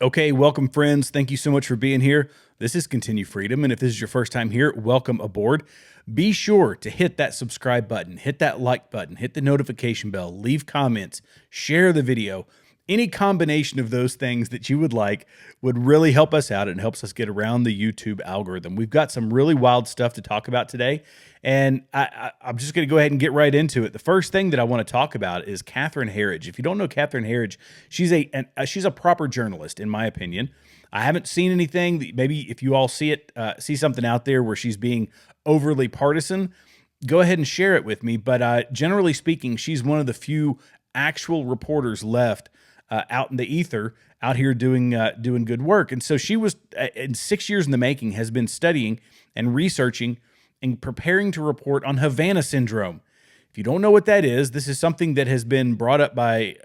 Okay, welcome friends. Thank you so much for being here. This is Continue Freedom, and if this is your first time here, welcome aboard. Be sure to hit that subscribe button, hit that like button, hit the notification bell, leave comments, share the video. Any combination of those things that you would like would really help us out and helps us get around the YouTube algorithm. We've got some really wild stuff to talk about today, and I'm just going to go ahead and get right into it. The first thing that I want to talk about is Catherine Herridge. If you don't know Catherine Herridge, she's a proper journalist, in my opinion. I haven't seen anything. Maybe if you all see it, see something out there where she's being overly partisan, go ahead and share it with me. But generally speaking, she's one of the few actual reporters left out in the ether, out here doing good work. And so she was, in 6 years in the making, has been studying and researching and preparing to report on Havana syndrome. If you don't know what that is, this is something that has been brought up by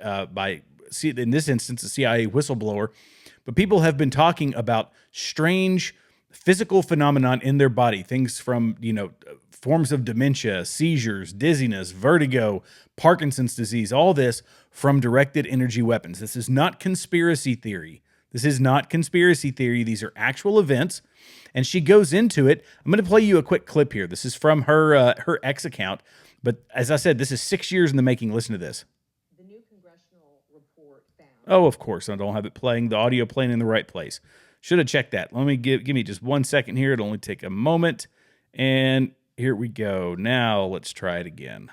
in this instance, a CIA whistleblower. But people have been talking about strange physical phenomenon in their body, things from, forms of dementia, seizures, dizziness, vertigo, Parkinson's disease, all this from directed energy weapons. This is not conspiracy theory. This is not conspiracy theory. These are actual events. And she goes into it. I'm going to play you a quick clip here. This is from her X account. But as I said, this is 6 years in the making. Listen to this. The new congressional report found. Oh, of course. I don't have it playing, the audio playing in the right place. Should have checked that. Let me give me just 1 second here. It'll only take a moment. And here we go. Now let's try it again.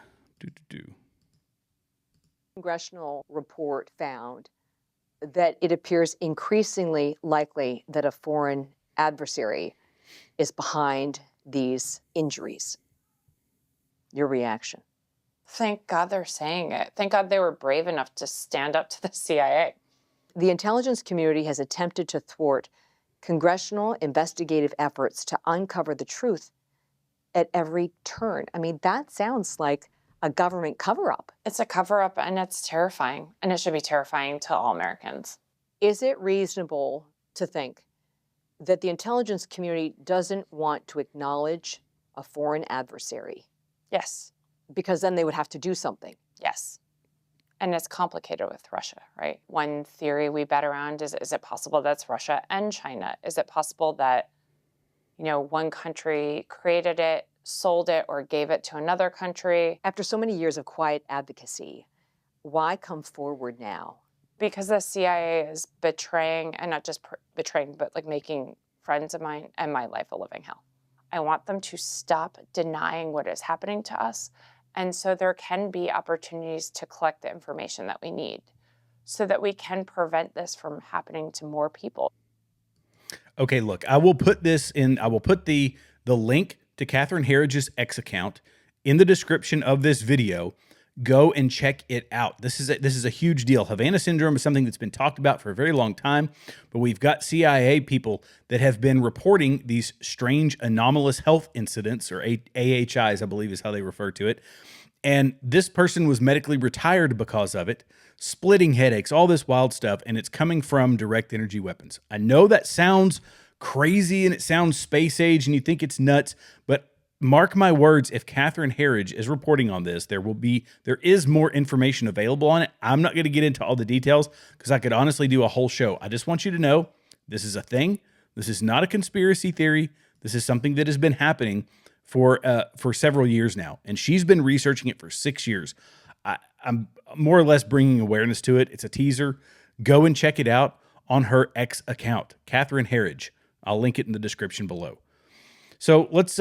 Congressional report found that it appears increasingly likely that a foreign adversary is behind these injuries. Your reaction? Thank God they're saying it. Thank God they were brave enough to stand up to the CIA. The intelligence community has attempted to thwart congressional investigative efforts to uncover the truth at every turn. I mean, that sounds like a government cover-up. It's a cover-up, and it's terrifying, and it should be terrifying to all Americans. Is it reasonable to think that the intelligence community doesn't want to acknowledge a foreign adversary? Yes. Because then they would have to do something. Yes. And it's complicated with Russia, right? One theory we bet around is it possible that's Russia and China? Is it possible that, one country created it, sold it, or gave it to another country? After so many years of quiet advocacy, why come forward now? Because the CIA is betraying, and not just betraying, but like making friends of mine and my life a living hell. I want them to stop denying what is happening to us. And so there can be opportunities to collect the information that we need so that we can prevent this from happening to more people. Okay, look, I will put the link to Catherine Herridge's X account in the description of this video. Go and check it out. This is a huge deal. Havana syndrome is something that's been talked about for a very long time, but we've got CIA people that have been reporting these strange anomalous health incidents, or AHIs, I believe is how they refer to it. And this person was medically retired because of it, splitting headaches, all this wild stuff, and it's coming from direct energy weapons. I know that sounds crazy and it sounds space age and you think it's nuts, but mark my words, if Catherine Herridge is reporting on this, there is more information available on it. I'm not going to get into all the details because I could honestly do a whole show. I just want you to know this is a thing. This is not a conspiracy theory. This is something that has been happening for several years now, and she's been researching it for 6 years. I'm more or less bringing awareness to it. It's a teaser. Go and check it out on her X account, Catherine Herridge. I'll link it in the description below. So let's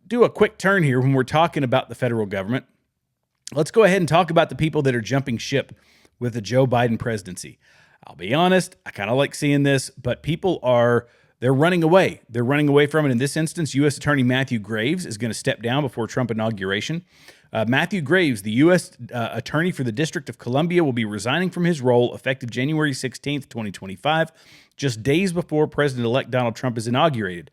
do a quick turn here when we're talking about the federal government. Let's go ahead and talk about the people that are jumping ship with the Joe Biden presidency. I'll be honest, I kind of like seeing this, but they're running away. They're running away from it. In this instance, U.S. Attorney Matthew Graves is going to step down before Trump inauguration. Matthew Graves, the U.S. Attorney for the District of Columbia, will be resigning from his role effective January 16th, 2025, just days before President-elect Donald Trump is inaugurated.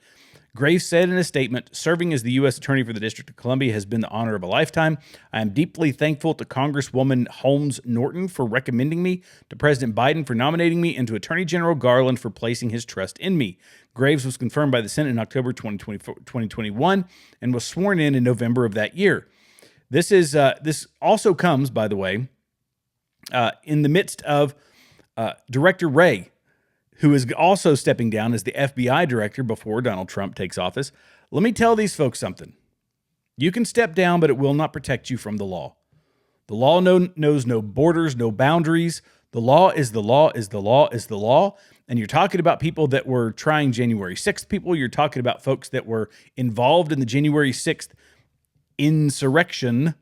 Graves said in a statement, "Serving as the U.S. Attorney for the District of Columbia has been the honor of a lifetime. I am deeply thankful to Congresswoman Holmes Norton for recommending me, to President Biden for nominating me, and to Attorney General Garland for placing his trust in me." Graves was confirmed by the Senate in October 2021 and was sworn in November of that year. This also comes, by the way, in the midst of Director Wray, who is also stepping down as the FBI director before Donald Trump takes office. Let me tell these folks something. You can step down, but it will not protect you from the law. The law knows no borders, no boundaries. The law is the law is the law is the law. And you're talking about people that were trying January 6th people. You're talking about folks that were involved in the January 6th insurrection,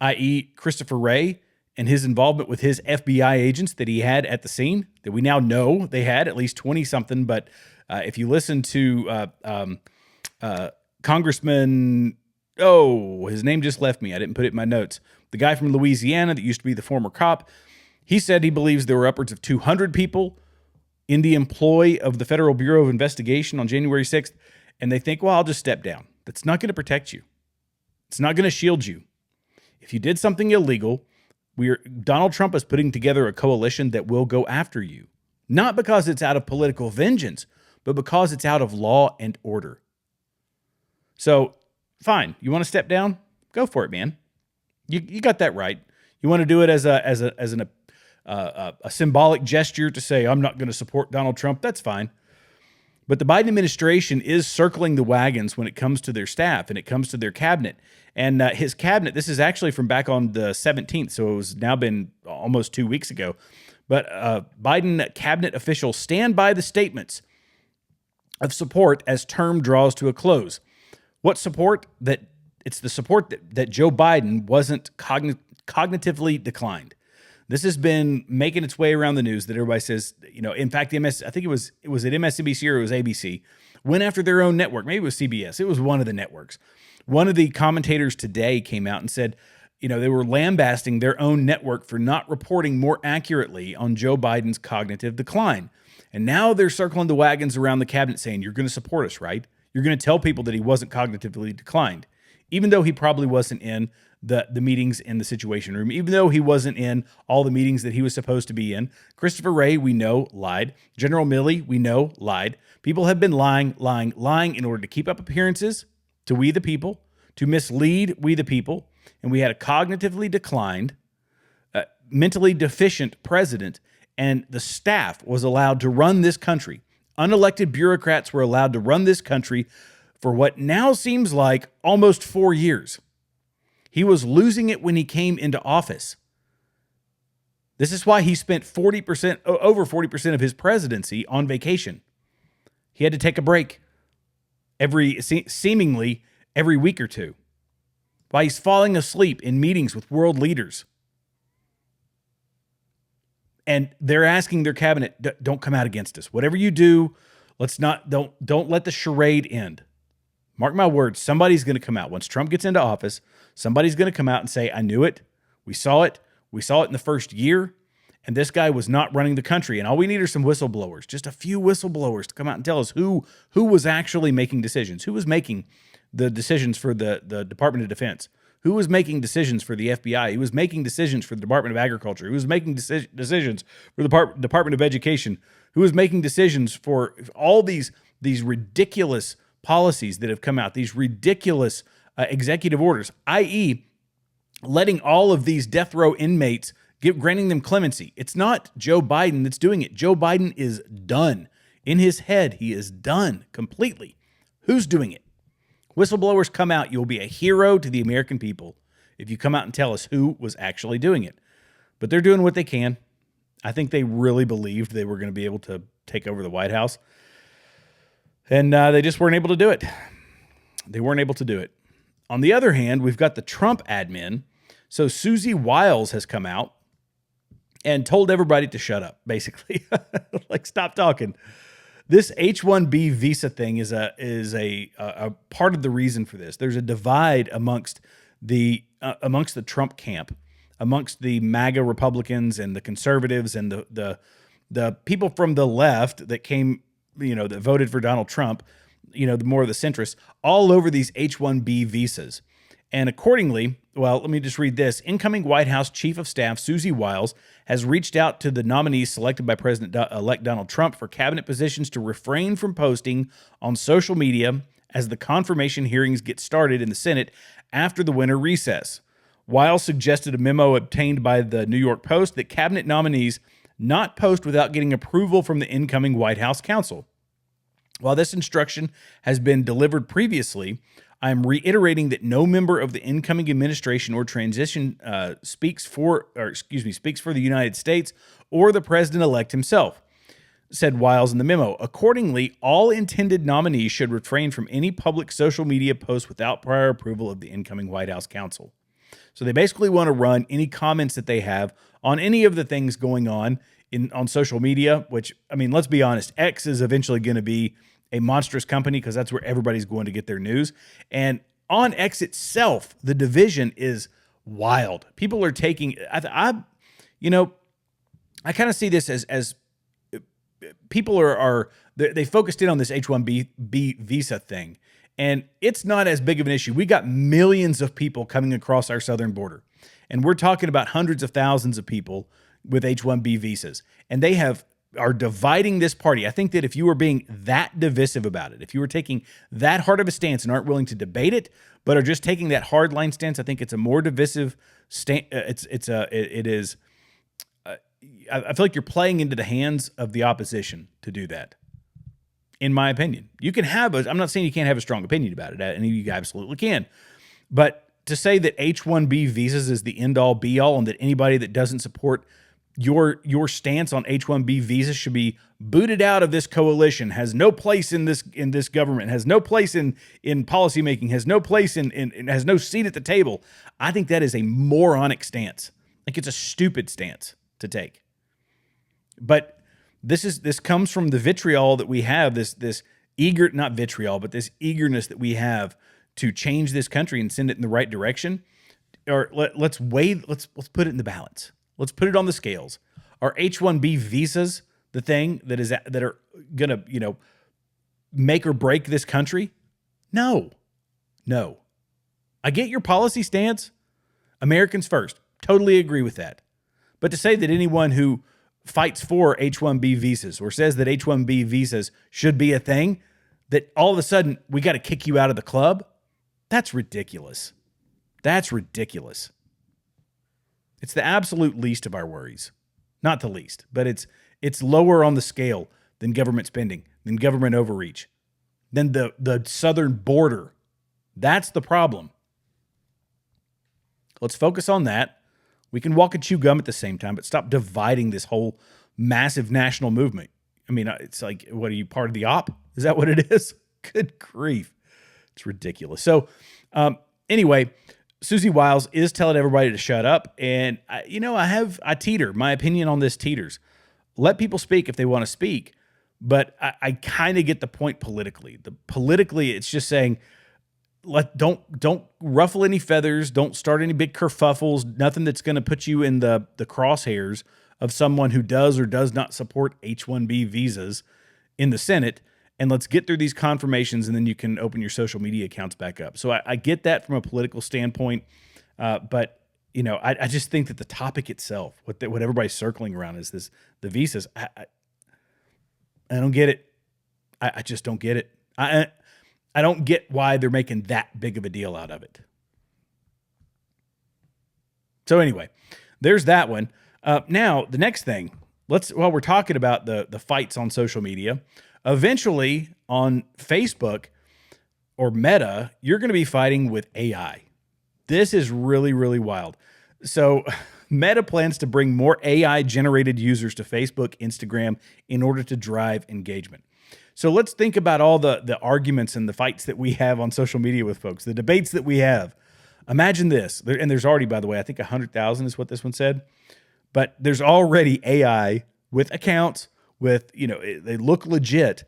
i.e. Christopher Wray and his involvement with his FBI agents that he had at the scene, that we now know they had at least 20-something. But if you listen to Congressman, his name just left me. I didn't put it in my notes. The guy from Louisiana that used to be the former cop, he said he believes there were upwards of 200 people in the employ of the Federal Bureau of Investigation on January 6th, and they think, well, I'll just step down. That's not going to protect you. It's not going to shield you. If you did something illegal, Donald Trump is putting together a coalition that will go after you. Not because it's out of political vengeance, but because it's out of law and order. So, fine. You want to step down? Go for it, man. You got that right. You want to do it as a symbolic gesture to say, I'm not going to support Donald Trump? That's fine. But the Biden administration is circling the wagons when it comes to their staff and it comes to their cabinet. And his cabinet, this is actually from back on the 17th, so it was now been almost 2 weeks ago. But Biden cabinet officials stand by the statements of support as term draws to a close. What support? It's the support that Joe Biden wasn't cognitively declined. This has been making its way around the news that everybody says, in fact, I think it was at MSNBC or it was ABC, went after their own network. Maybe it was CBS. It was one of the networks. One of the commentators today came out and said, they were lambasting their own network for not reporting more accurately on Joe Biden's cognitive decline. And now they're circling the wagons around the cabinet saying, you're going to support us, right? You're going to tell people that he wasn't cognitively declined, even though he probably wasn't in the meetings in the Situation Room, even though he wasn't in all the meetings that he was supposed to be in. Christopher Wray, we know, lied. General Milley, we know, lied. People have been lying in order to keep up appearances to we the people, to mislead we the people. And we had a cognitively declined, mentally deficient president, and the staff was allowed to run this country. Unelected bureaucrats were allowed to run this country for what now seems like almost 4 years. He was losing it when he came into office. This is why he spent over 40% of his presidency on vacation. He had to take a break seemingly every week or two. Why he's falling asleep in meetings with world leaders. And they're asking their cabinet, don't come out against us. Whatever you do, don't let the charade end. Mark my words, somebody's going to come out. Once Trump gets into office, somebody's going to come out and say, I knew it. We saw it. We saw it in the first year. And this guy was not running the country. And all we need are some whistleblowers, just a few whistleblowers to come out and tell us who was actually making decisions, who was making the decisions for the Department of Defense, who was making decisions for the FBI, who was making decisions for the Department of Agriculture, who was making decisions for the Department of Education, who was making decisions for all these ridiculous policies that have come out, these ridiculous executive orders, i.e., letting all of these death row inmates, granting them clemency. It's not Joe Biden that's doing it. Joe Biden is done. In his head, he is done completely. Who's doing it? Whistleblowers, come out. You'll be a hero to the American people if you come out and tell us who was actually doing it. But they're doing what they can. I think they really believed they were going to be able to take over the White House. And they just weren't able to do it. They weren't able to do it. On the other hand, we've got the Trump admin. So Susie Wiles has come out and told everybody to shut up, basically. Like, stop talking. This H-1B visa thing is a part of the reason for this. There's a divide amongst the Trump camp, amongst the MAGA Republicans and the conservatives and the people from the left that came, that voted for Donald Trump, the more of the centrists, all over these H-1B visas. And accordingly, well, let me just read this. Incoming White House Chief of Staff Susie Wiles has reached out to the nominees selected by President-elect Donald Trump for cabinet positions to refrain from posting on social media as the confirmation hearings get started in the Senate after the winter recess. Wiles suggested a memo obtained by the New York Post that cabinet nominees not post without getting approval from the incoming White House counsel. While this instruction has been delivered previously, I am reiterating that no member of the incoming administration or transition speaks for the United States or the president-elect himself, said Wiles in the memo. Accordingly, all intended nominees should refrain from any public social media posts without prior approval of the incoming White House counsel. So they basically want to run any comments that they have on any of the things going on on social media, which, I mean, let's be honest, X is eventually going to be a monstrous company because that's where everybody's going to get their news. And on X itself, the division is wild. People are taking, I kind of see this as people they focused in on this H-1B visa thing. And it's not as big of an issue. We got millions of people coming across our southern border. And we're talking about hundreds of thousands of people with H-1B visas. And they are dividing this party. I think that if you were being that divisive about it, if you were taking that hard of a stance and aren't willing to debate it, but are just taking that hard line stance, I think it's a more divisive stance. I feel like you're playing into the hands of the opposition to do that. In my opinion, you can I'm not saying you can't have a strong opinion about it, and you absolutely can. But to say that H-1B visas is the end all be all and that anybody that doesn't support your stance on H-1B visas should be booted out of this coalition, has no place in this government, has no place in policymaking, has no place has no seat at the table. I think that is a moronic stance. Like, it's a stupid stance to take. But this comes from the vitriol that we have, this not vitriol, but this eagerness that we have to change this country and send it in the right direction. Or let's put it in the balance. Let's put it on the scales. Are H-1B visas the thing that are gonna, make or break this country? No. I get your policy stance. Americans first. Totally agree with that. But to say that anyone who fights for H-1B visas or says that H-1B visas should be a thing, that all of a sudden we got to kick you out of the club, that's ridiculous. That's ridiculous. It's the absolute least of our worries. Not the least, but it's lower on the scale than government spending, than government overreach, than the southern border. That's the problem. Let's focus on that. We can walk and chew gum at the same time, but stop dividing this whole massive national movement. I mean, it's like, what are you, part of the op? Is that what it is? Good grief. It's ridiculous. So anyway, Susie Wiles is telling everybody to shut up. And, I teeter. My opinion on this teeters. Let people speak if they want to speak. But I kind of get the point politically. Politically, it's just saying, don't ruffle any feathers. Don't start any big kerfuffles. Nothing that's going to put you in the crosshairs of someone who does or does not support H-1B visas in the Senate. And let's get through these confirmations, and then you can open your social media accounts back up. So I get that from a political standpoint, but I just think that the topic itself, what everybody's circling around, is the visas. I don't get it. I just don't get it. I don't get why they're making that big of a deal out of it. So anyway, there's that one. Now, the next thing, while we're talking about the fights on social media, eventually on Facebook or Meta, you're going to be fighting with AI. This is really, really wild. So Meta plans to bring more AI-generated users to Facebook, Instagram in order to drive engagement. So let's think about all the arguments and the fights that we have on social media with folks, the debates that we have. Imagine this, and there's already, by the way, I think 100,000 is what this one said, but there's already AI with accounts, with, they look legit.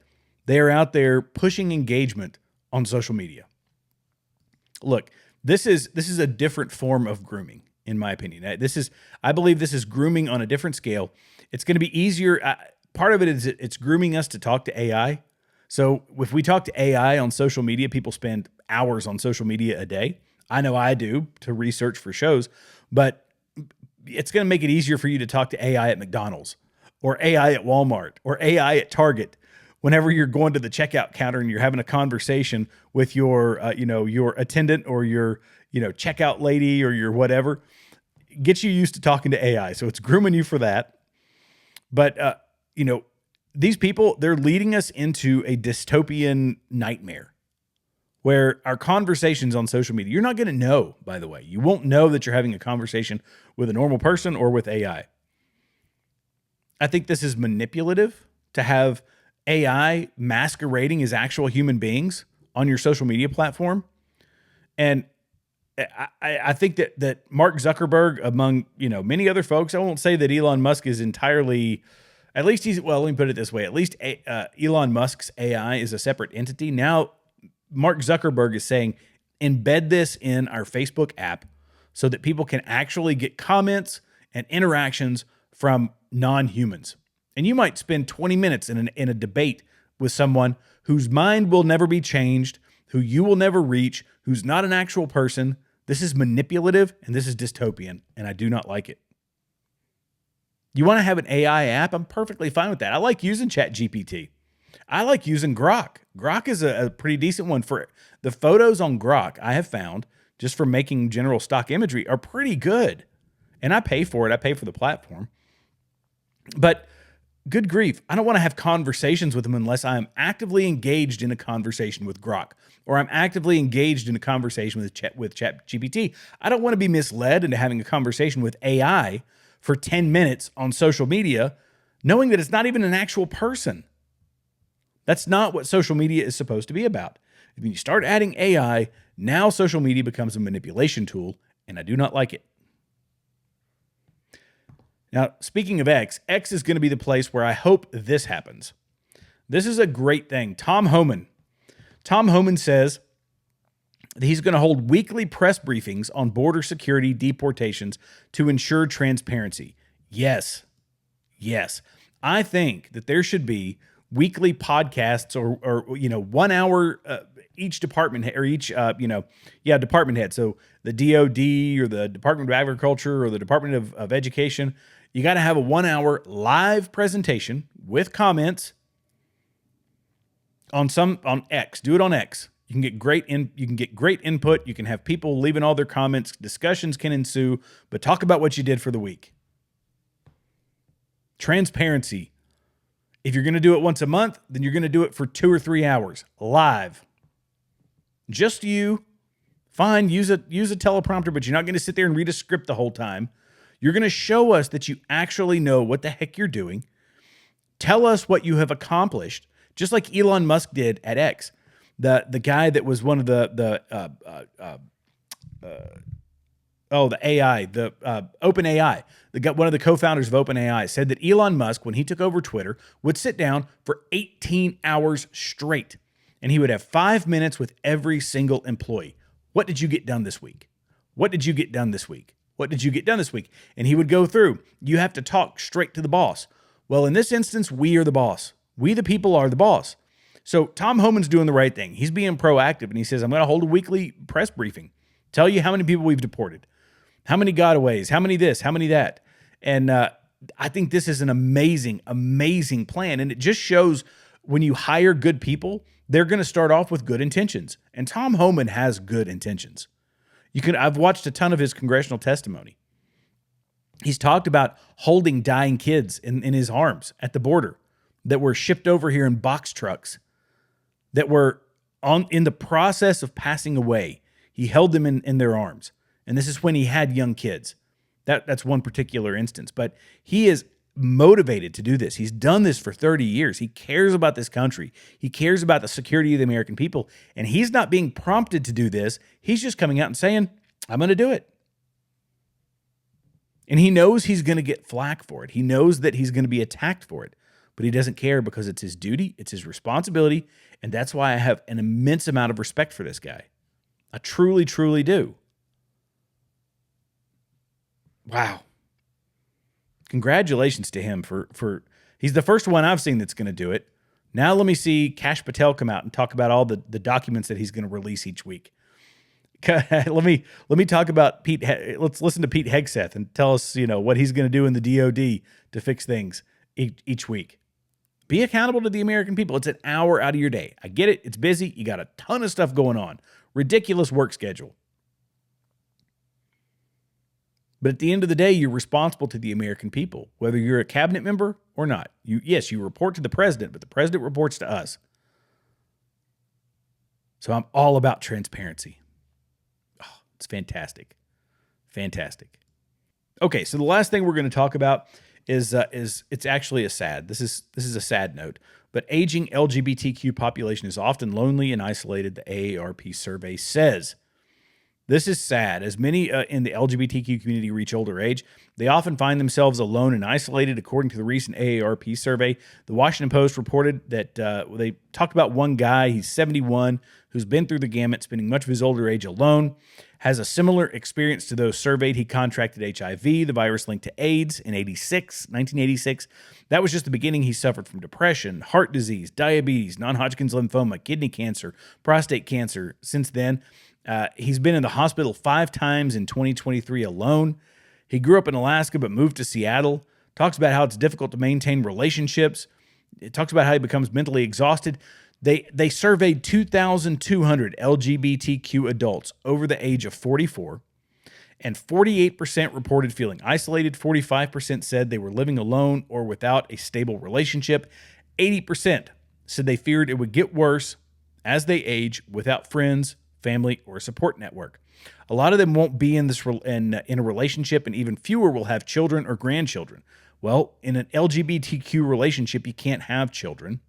They're out there pushing engagement on social media. Look, this is a different form of grooming, in my opinion. I believe this is grooming on a different scale. It's going to be easier. Part of it is it's grooming us to talk to AI. So if we talk to AI on social media, people spend hours on social media a day. I know I do, to research for shows, but it's going to make it easier for you to talk to AI at McDonald's or AI at Walmart or AI at Target. Whenever you're going to the checkout counter and you're having a conversation with your attendant or your checkout lady or your whatever. Get you used to talking to AI. So it's grooming you for that. But, these people, they're leading us into a dystopian nightmare where our conversations on social media, you're not going to know, by the way. You won't know that you're having a conversation with a normal person or with AI. I think this is manipulative to have AI masquerading as actual human beings on your social media platform. And I think that Mark Zuckerberg, among many other folks, I won't say that Elon Musk is entirely, at least let me put it this way, at least Elon Musk's AI is a separate entity. Now, Mark Zuckerberg is saying, embed this in our Facebook app so that people can actually get comments and interactions from non-humans. And you might spend 20 minutes in a debate with someone whose mind will never be changed, who you will never reach, who's not an actual person. This is manipulative and this is dystopian, and I do not like it. You want to have an AI app? I'm perfectly fine with that. I like using ChatGPT. I like using Grok. Grok is a pretty decent one. For the photos on Grok, I have found, just for making general stock imagery, are pretty good. And I pay for it. I pay for the platform. But good grief, I don't want to have conversations with them unless I'm actively engaged in a conversation with Grok, or I'm actively engaged in a conversation with ChatGPT. I don't want to be misled into having a conversation with AI for 10 minutes on social media, knowing that it's not even an actual person. That's not what social media is supposed to be about. When you start adding AI, now social media becomes a manipulation tool, and I do not like it. Now, speaking of X is going to be the place where I hope this happens. This is a great thing. Tom Homan says that he's going to hold weekly press briefings on border security deportations to ensure transparency. Yes. I think that there should be weekly podcasts or 1 hour each department head, or each department head. So the DOD or the Department of Agriculture or the Department of Education, you got to have a 1 hour live presentation with comments on X. Do it on X. You can get great input. You can have people leaving all their comments. Discussions can ensue, but talk about what you did for the week. Transparency. If you're going to do it once a month, then you're going to do it for 2 or 3 hours live. Just you. Fine, use a teleprompter, but you're not going to sit there and read a script the whole time. You're going to show us that you actually know what the heck you're doing. Tell us what you have accomplished, just like Elon Musk did at X. The guy that was one of the AI, OpenAI, one of the co-founders of OpenAI, said that Elon Musk, when he took over Twitter, would sit down for 18 hours straight, and he would have 5 minutes with every single employee. What did you get done this week? What did you get done this week? What did you get done this week? And he would go through. You have to talk straight to the boss. Well, in this instance, we are the boss. We, the people, are the boss. So Tom Homan's doing the right thing. He's being proactive, and he says, I'm going to hold a weekly press briefing. Tell you how many people we've deported, how many gotaways, how many this, how many that. And I think this is an amazing, amazing plan. And it just shows when you hire good people, they're going to start off with good intentions. And Tom Homan has good intentions. I've watched a ton of his congressional testimony. He's talked about holding dying kids in his arms at the border that were shipped over here in box trucks that were in the process of passing away. He held them in their arms. And this is when he had young kids. That's one particular instance. But he is motivated to do this. He's done this for 30 years. He cares about this country. He cares about the security of the American people. And he's not being prompted to do this. He's just coming out and saying, I'm going to do it. And he knows he's going to get flack for it. He knows that he's going to be attacked for it. But he doesn't care because it's his duty, it's his responsibility, and that's why I have an immense amount of respect for this guy. I truly, truly do. Wow. Congratulations to him for he's the first one I've seen that's going to do it. Now let me see Kash Patel come out and talk about all the documents that he's going to release each week. Let me talk about Pete. Let's listen to Pete Hegseth and tell us, what he's going to do in the DOD to fix things each week. Be accountable to the American people. It's an hour out of your day. I get it. It's busy. You got a ton of stuff going on. Ridiculous work schedule. But at the end of the day, you're responsible to the American people, whether you're a cabinet member or not. Yes, you report to the president, but the president reports to us. So I'm all about transparency. Oh, it's fantastic. Fantastic. Okay, so the last thing we're going to talk about is it's actually a sad. This is a sad note. But aging LGBTQ population is often lonely and isolated, the AARP survey says. This is sad. As many in the LGBTQ community reach older age, they often find themselves alone and isolated, according to the recent AARP survey. The Washington Post reported that they talked about one guy, he's 71, who's been through the gamut, spending much of his older age alone, has a similar experience to those surveyed. He contracted HIV, the virus linked to AIDS, in 1986. That was just the beginning. He suffered from depression, heart disease, diabetes, non-Hodgkin's lymphoma, kidney cancer, prostate cancer. Since then, he's been in the hospital 5 times in 2023 alone. He grew up in Alaska but moved to Seattle. Talks about how it's difficult to maintain relationships. It talks about how he becomes mentally exhausted. They surveyed 2,200 LGBTQ adults over the age of 44, and 48% reported feeling isolated. 45% said they were living alone or without a stable relationship. 80% said they feared it would get worse as they age without friends, family, or a support network. A lot of them won't be in a relationship, and even fewer will have children or grandchildren. Well, in an LGBTQ relationship, you can't have children,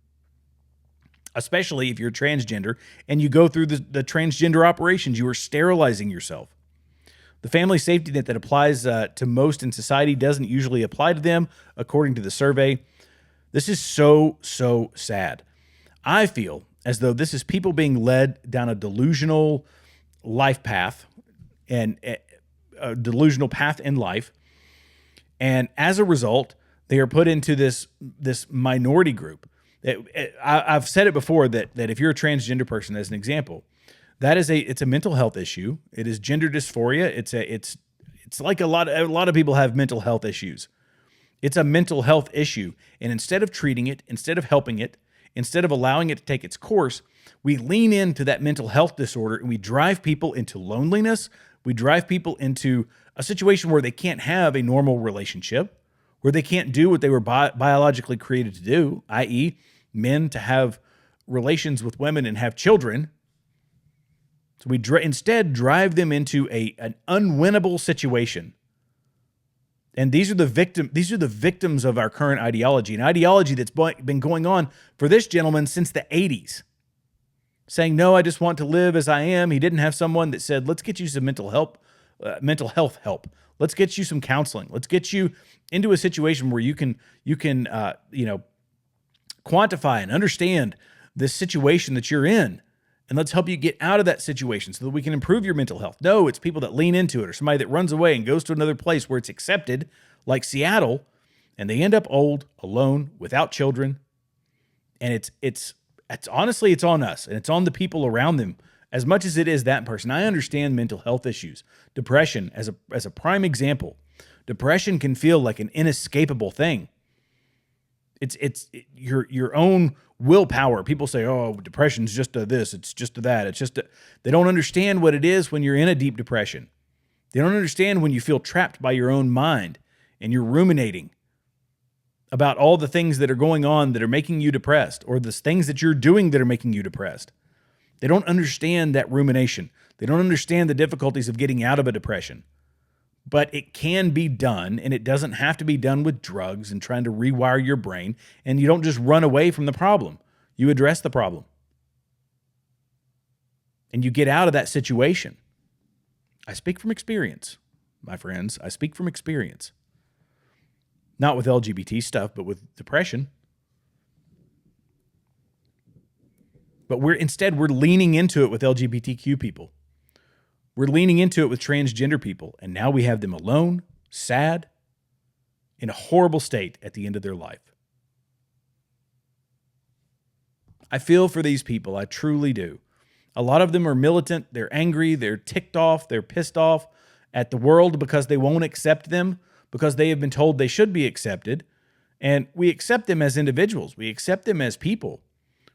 especially if you're transgender and you go through the transgender operations. You are sterilizing yourself. The family safety net that applies to most in society doesn't usually apply to them, according to the survey. This is so, so sad. I feel as though this is people being led down a delusional life path and a delusional path in life. And as a result, they are put into this minority group. I've said it before that if you're a transgender person, as an example, it's a mental health issue. It is gender dysphoria. It's like a lot of people have mental health issues. It's a mental health issue. And instead of treating it, instead of helping it, instead of allowing it to take its course, we lean into that mental health disorder and we drive people into loneliness. We drive people into a situation where they can't have a normal relationship, where they can't do what they were biologically created to do, i.e., men to have relations with women and have children. So we instead drive them into an unwinnable situation. And these are the victims of our current ideology, an ideology that's been going on for this gentleman since the 80s. Saying, no, I just want to live as I am. He didn't have someone that said, let's get you some mental health help. Let's get you some counseling. Let's get you into a situation where you can quantify and understand this situation that you're in. And let's help you get out of that situation so that we can improve your mental health. No, it's people that lean into it, or somebody that runs away and goes to another place where it's accepted, like Seattle, and they end up old, alone, without children. And it's honestly, it's on us, and it's on the people around them as much as it is that person. I understand mental health issues. Depression, as a prime example. Depression can feel like an inescapable thing. It's your own willpower. People say, oh, depression's just a this, it's just a that. They don't understand what it is when you're in a deep depression. They don't understand when you feel trapped by your own mind and you're ruminating about all the things that are going on that are making you depressed, or the things that you're doing that are making you depressed. They don't understand that rumination. They don't understand the difficulties of getting out of a depression. But it can be done, and it doesn't have to be done with drugs and trying to rewire your brain. And you don't just run away from the problem. You address the problem. And you get out of that situation. I speak from experience, my friends. I speak from experience. Not with LGBT stuff, but with depression. But we're leaning into it with LGBTQ people. We're leaning into it with transgender people, and now we have them alone, sad, in a horrible state at the end of their life. I feel for these people. I truly do. A lot of them are militant. They're angry. They're ticked off. They're pissed off at the world because they won't accept them, because they have been told they should be accepted. And we accept them as individuals. We accept them as people.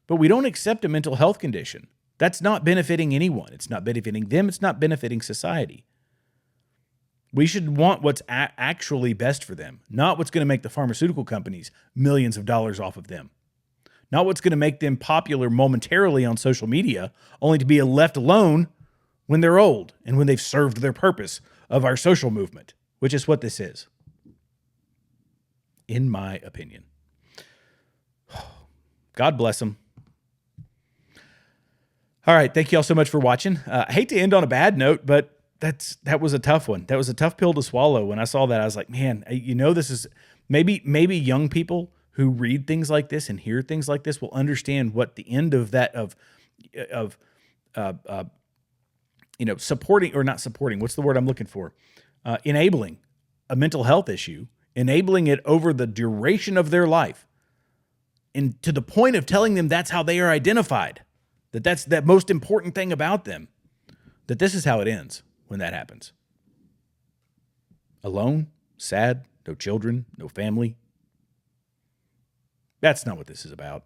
But we don't accept a mental health condition. That's not benefiting anyone. It's not benefiting them. It's not benefiting society. We should want what's actually best for them, not what's going to make the pharmaceutical companies millions of dollars off of them, not what's going to make them popular momentarily on social media, only to be left alone when they're old and when they've served their purpose of our social movement, which is what this is, in my opinion. God bless them. All right. Thank you all so much for watching. I hate to end on a bad note, but that was a tough one. That was a tough pill to swallow. When I saw that, I was like, man, this is maybe young people who read things like this and hear things like this will understand what the end of that supporting or not supporting. What's the word I'm looking for? Enabling a mental health issue, enabling it over the duration of their life, and to the point of telling them that's how they are identified, that's that most important thing about them, that this is how it ends when that happens. Alone, sad, no children, no family. That's not what this is about.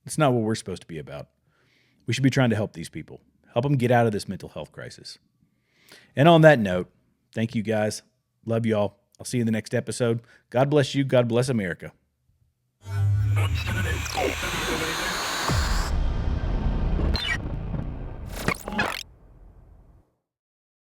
It's not what we're supposed to be about. We should be trying to help these people, help them get out of this mental health crisis. And on that note, thank you guys. Love y'all. I'll see you in the next episode. God bless you. God bless America.